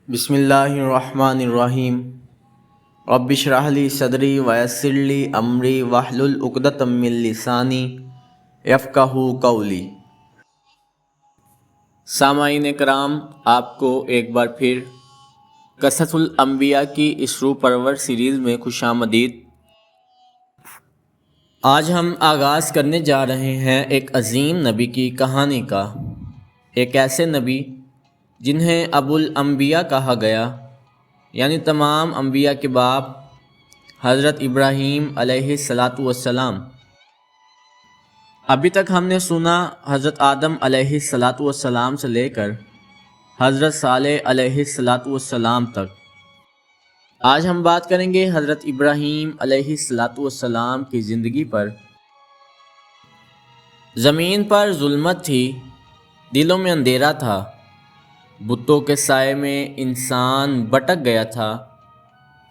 بسم اللہ الرحمن الرحیم رب اشرح لی صدری ویسر لی امری واحلل عقدۃ من لسانی یفقہوا قولی۔ سامعین کرام، آپ کو ایک بار پھر قصص الانبیاء کی اس روح پرور سیریز میں خوش آمدید۔ آج ہم آغاز کرنے جا رہے ہیں ایک عظیم نبی کی کہانی کا، ایک ایسے نبی جنہیں ابو الانبیاء کہا گیا، یعنی تمام انبیاء کے باپ، حضرت ابراہیم علیہ السلام۔ ابھی تک ہم نے سنا حضرت آدم علیہ السلام سے لے کر حضرت صالح علیہ السلام تک۔ آج ہم بات کریں گے حضرت ابراہیم علیہ السلام کی زندگی پر۔ زمین پر ظلمت تھی، دلوں میں اندھیرا تھا، بتوں کے سائے میں انسان بھٹک گیا تھا،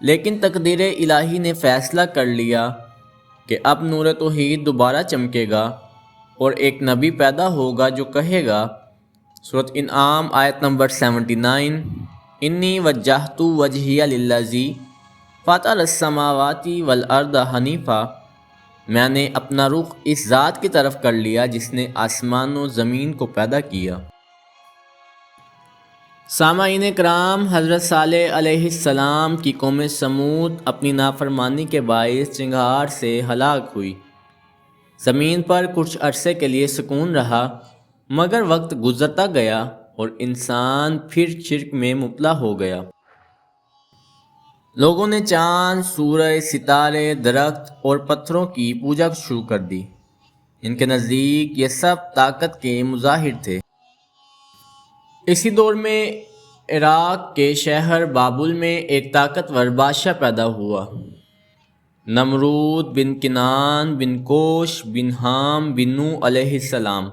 لیکن تقدیر الہی نے فیصلہ کر لیا کہ اب نور توحید دوبارہ چمکے گا اور ایک نبی پیدا ہوگا جو کہے گا، سورۃ انعام آیت نمبر 79، انی وجہت وجہی للذی فطر السماوات والارض حنیفا، میں نے اپنا رخ اس ذات کی طرف کر لیا جس نے آسمان و زمین کو پیدا کیا۔ سامعین کرام، حضرت صالح علیہ السلام کی قوم سمود اپنی نافرمانی کے باعث چنگھار سے ہلاک ہوئی۔ زمین پر کچھ عرصے کے لیے سکون رہا، مگر وقت گزرتا گیا اور انسان پھر شرک میں مبتلا ہو گیا۔ لوگوں نے چاند، سورج، ستارے، درخت اور پتھروں کی پوجا شروع کر دی۔ ان کے نزدیک یہ سب طاقت کے مظاہر تھے۔ اسی دور میں عراق کے شہر بابل میں ایک طاقتور بادشاہ پیدا ہوا، نمرود بن کنعان بن کوش بن حام بن نوح علیہ السلام۔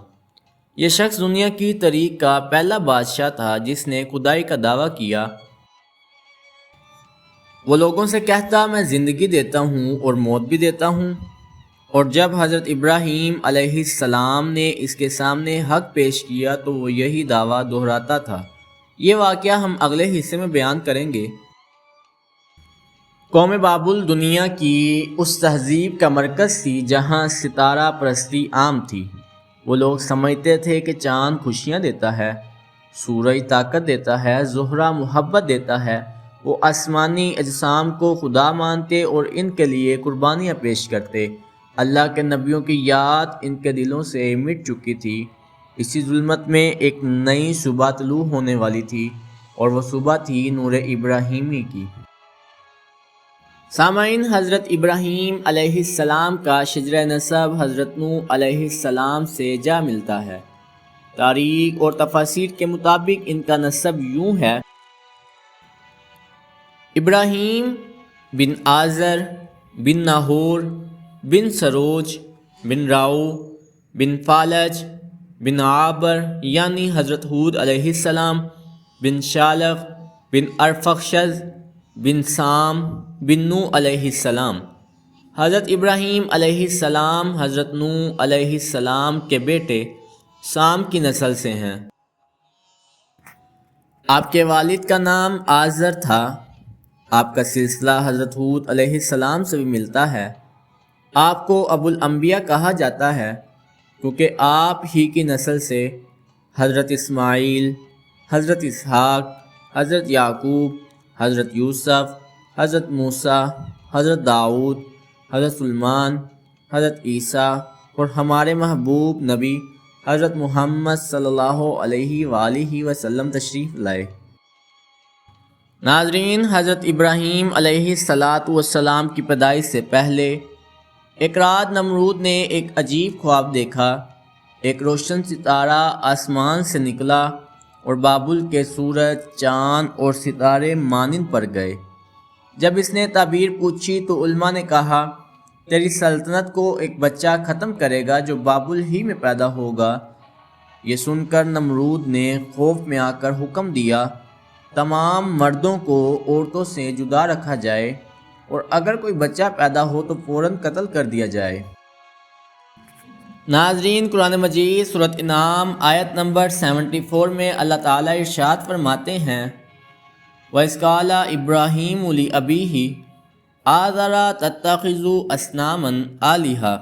یہ شخص دنیا کی تاریخ کا پہلا بادشاہ تھا جس نے خدائی کا دعویٰ کیا۔ وہ لوگوں سے کہتا، میں زندگی دیتا ہوں اور موت بھی دیتا ہوں، اور جب حضرت ابراہیم علیہ السلام نے اس کے سامنے حق پیش کیا تو وہ یہی دعویٰ دہراتا تھا۔ یہ واقعہ ہم اگلے حصے میں بیان کریں گے۔ قوم بابل دنیا کی اس تہذیب کا مرکز تھی جہاں ستارہ پرستی عام تھی۔ وہ لوگ سمجھتے تھے کہ چاند خوشیاں دیتا ہے، سورج طاقت دیتا ہے، زہرہ محبت دیتا ہے۔ وہ آسمانی اجسام کو خدا مانتے اور ان کے لیے قربانیاں پیش کرتے۔ اللہ کے نبیوں کی یاد ان کے دلوں سے مٹ چکی تھی۔ اسی ظلمت میں ایک نئی صبح طلوع ہونے والی تھی، اور وہ صبح تھی نور ابراہیمی کی۔ سامعین، حضرت ابراہیم علیہ السلام کا شجرہ نسب حضرت نوح علیہ السلام سے جا ملتا ہے۔ تاریخ اور تفاسیر کے مطابق ان کا نسب یوں ہے: ابراہیم بن آزر بن ناہور بن سروج بن راؤ بن فالج بن عابر یعنی حضرت ہود علیہ السلام بن شالف بن ارفخشد بن سام بن نوح علیہ السلام۔ حضرت ابراہیم علیہ السلام حضرت نوح علیہ السلام کے بیٹے سام کی نسل سے ہیں۔ آپ کے والد کا نام آزر تھا۔ آپ کا سلسلہ حضرت ہود علیہ السلام سے بھی ملتا ہے۔ آپ کو ابو الانبیاء کہا جاتا ہے کیونکہ آپ ہی کی نسل سے حضرت اسماعیل، حضرت اسحاق، حضرت یعقوب، حضرت یوسف، حضرت موسیٰ، حضرت داؤد، حضرت سلیمان، حضرت عیسیٰ اور ہمارے محبوب نبی حضرت محمد صلی اللہ علیہ وآلہ وسلم تشریف لائے۔ ناظرین، حضرت ابراہیم علیہ السلام کی پیدائش سے پہلے ایک رات نمرود نے ایک عجیب خواب دیکھا۔ ایک روشن ستارہ آسمان سے نکلا اور بابل کے سورج، چاند اور ستارے مانند پڑ گئے۔ جب اس نے تعبیر پوچھی تو علماء نے کہا، تیری سلطنت کو ایک بچہ ختم کرے گا جو بابل ہی میں پیدا ہوگا۔ یہ سن کر نمرود نے خوف میں آ کر حکم دیا، تمام مردوں کو عورتوں سے جدا رکھا جائے اور اگر کوئی بچہ پیدا ہو تو فوراً قتل کر دیا جائے۔ ناظرین، قرآن مجید سورۃ انعام آیت نمبر 74 میں اللہ تعالیٰ ارشاد فرماتے ہیں، وَإِذْ قَالَ إِبْرَاهِيمُ لِأَبِيهِ آزَرَ تَتَّخِذُ أَصْنَامًا آلِهَةً،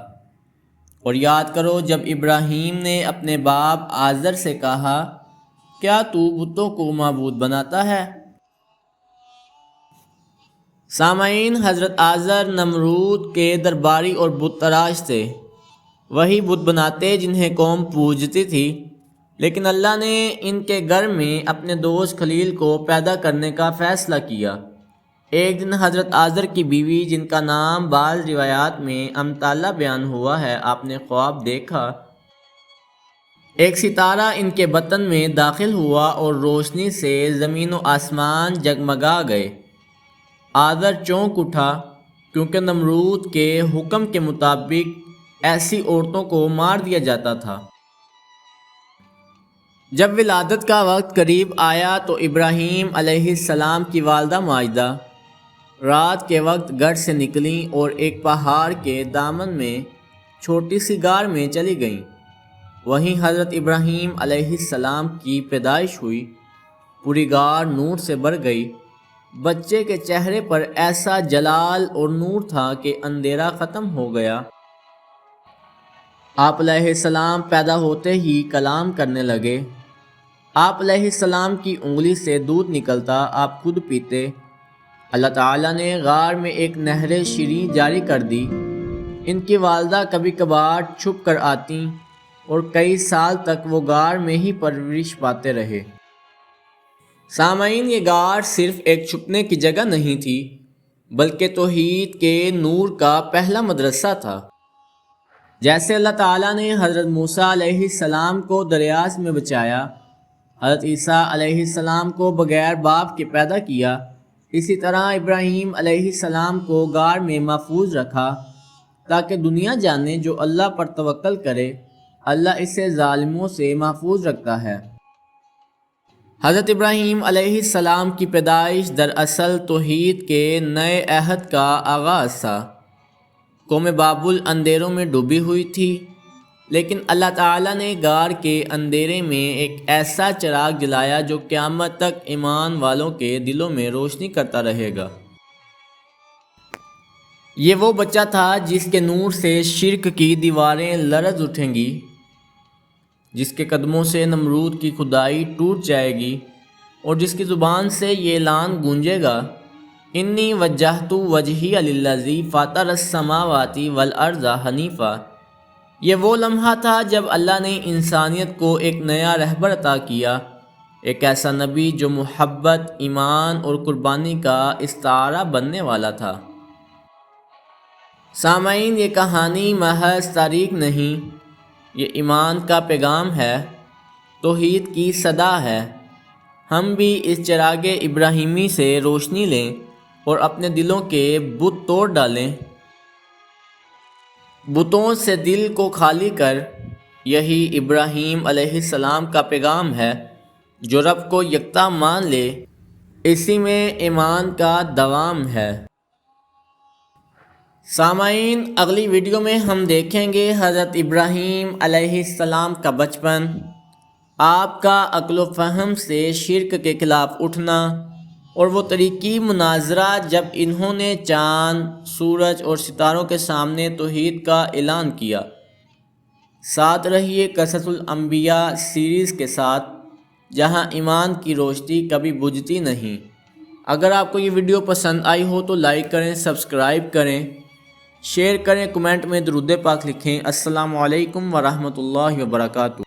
اور یاد کرو جب ابراہیم نے اپنے باپ آزر سے کہا کیا تو بتوں کو معبود بناتا ہے؟ سامعین، حضرت آزر نمرود کے درباری اور بت تراش تھے، وہی بت بناتے جنہیں قوم پوجتی تھی، لیکن اللہ نے ان کے گھر میں اپنے دوست خلیل کو پیدا کرنے کا فیصلہ کیا۔ ایک دن حضرت آزر کی بیوی، جن کا نام بعض روایات میں امطالہ بیان ہوا ہے، آپ نے خواب دیکھا ایک ستارہ ان کے بطن میں داخل ہوا اور روشنی سے زمین و آسمان جگمگا گئے۔ آزر چونک اٹھا، کیونکہ نمرود کے حکم کے مطابق ایسی عورتوں کو مار دیا جاتا تھا۔ جب ولادت کا وقت قریب آیا تو ابراہیم علیہ السلام کی والدہ ماجدہ رات کے وقت گھر سے نکلیں اور ایک پہاڑ کے دامن میں چھوٹی سی غار میں چلی گئیں۔ وہیں حضرت ابراہیم علیہ السلام کی پیدائش ہوئی۔ پوری غار نور سے بھر گئی۔ بچے کے چہرے پر ایسا جلال اور نور تھا کہ اندھیرا ختم ہو گیا۔ آپ علیہ السلام پیدا ہوتے ہی کلام کرنے لگے۔ آپ علیہ السلام کی انگلی سے دودھ نکلتا، آپ خود پیتے۔ اللہ تعالیٰ نے غار میں ایک نہر شیریں جاری کر دی۔ ان کی والدہ کبھی کبھار چھپ کر آتیں اور کئی سال تک وہ غار میں ہی پرورش پاتے رہے۔ سامعین، یہ غار صرف ایک چھپنے کی جگہ نہیں تھی، بلکہ توحید کے نور کا پہلا مدرسہ تھا۔ جیسے اللہ تعالیٰ نے حضرت موسیٰ علیہ السلام کو دریا میں بچایا، حضرت عیسیٰ علیہ السلام کو بغیر باپ کے پیدا کیا، اسی طرح ابراہیم علیہ السلام کو غار میں محفوظ رکھا تاکہ دنیا جانے جو اللہ پر توکل کرے، اللہ اسے ظالموں سے محفوظ رکھتا ہے۔ حضرت ابراہیم علیہ السلام کی پیدائش دراصل توحید کے نئے عہد کا آغاز تھا۔ قوم بابل اندھیروں میں ڈوبی ہوئی تھی، لیکن اللہ تعالیٰ نے غار کے اندھیرے میں ایک ایسا چراغ جلایا جو قیامت تک ایمان والوں کے دلوں میں روشنی کرتا رہے گا۔ یہ وہ بچہ تھا جس کے نور سے شرک کی دیواریں لرز اٹھیں گی، جس کے قدموں سے نمرود کی خدائی ٹوٹ جائے گی، اور جس کی زبان سے یہ اعلان گونجے گا انی وجہت وجہی للذی فاطر السماوات والارض حنیفا۔ یہ وہ لمحہ تھا جب اللہ نے انسانیت کو ایک نیا رہبر عطا کیا، ایک ایسا نبی جو محبت، ایمان اور قربانی کا استعارہ بننے والا تھا۔ سامعین، یہ کہانی محض تاریخ نہیں، یہ ایمان کا پیغام ہے، توحید کی صدا ہے۔ ہم بھی اس چراغ ابراہیمی سے روشنی لیں اور اپنے دلوں کے بت توڑ ڈالیں۔ بتوں سے دل کو خالی کر، یہی ابراہیم علیہ السلام کا پیغام ہے۔ جو رب کو یکتا مان لے، اسی میں ایمان کا دوام ہے۔ سامعین، اگلی ویڈیو میں ہم دیکھیں گے حضرت ابراہیم علیہ السلام کا بچپن، آپ کا عقل و فہم سے شرک کے خلاف اٹھنا، اور وہ تاریخی مناظرہ جب انہوں نے چاند، سورج اور ستاروں کے سامنے توحید کا اعلان کیا۔ ساتھ رہیے قصص الانبیاء سیریز کے ساتھ، جہاں ایمان کی روشنی کبھی بجھتی نہیں۔ اگر آپ کو یہ ویڈیو پسند آئی ہو تو لائک کریں، سبسکرائب کریں، شیئر کریں، کمنٹ میں درود پاک لکھیں۔ السلام علیکم ورحمۃ اللہ وبرکاتہ۔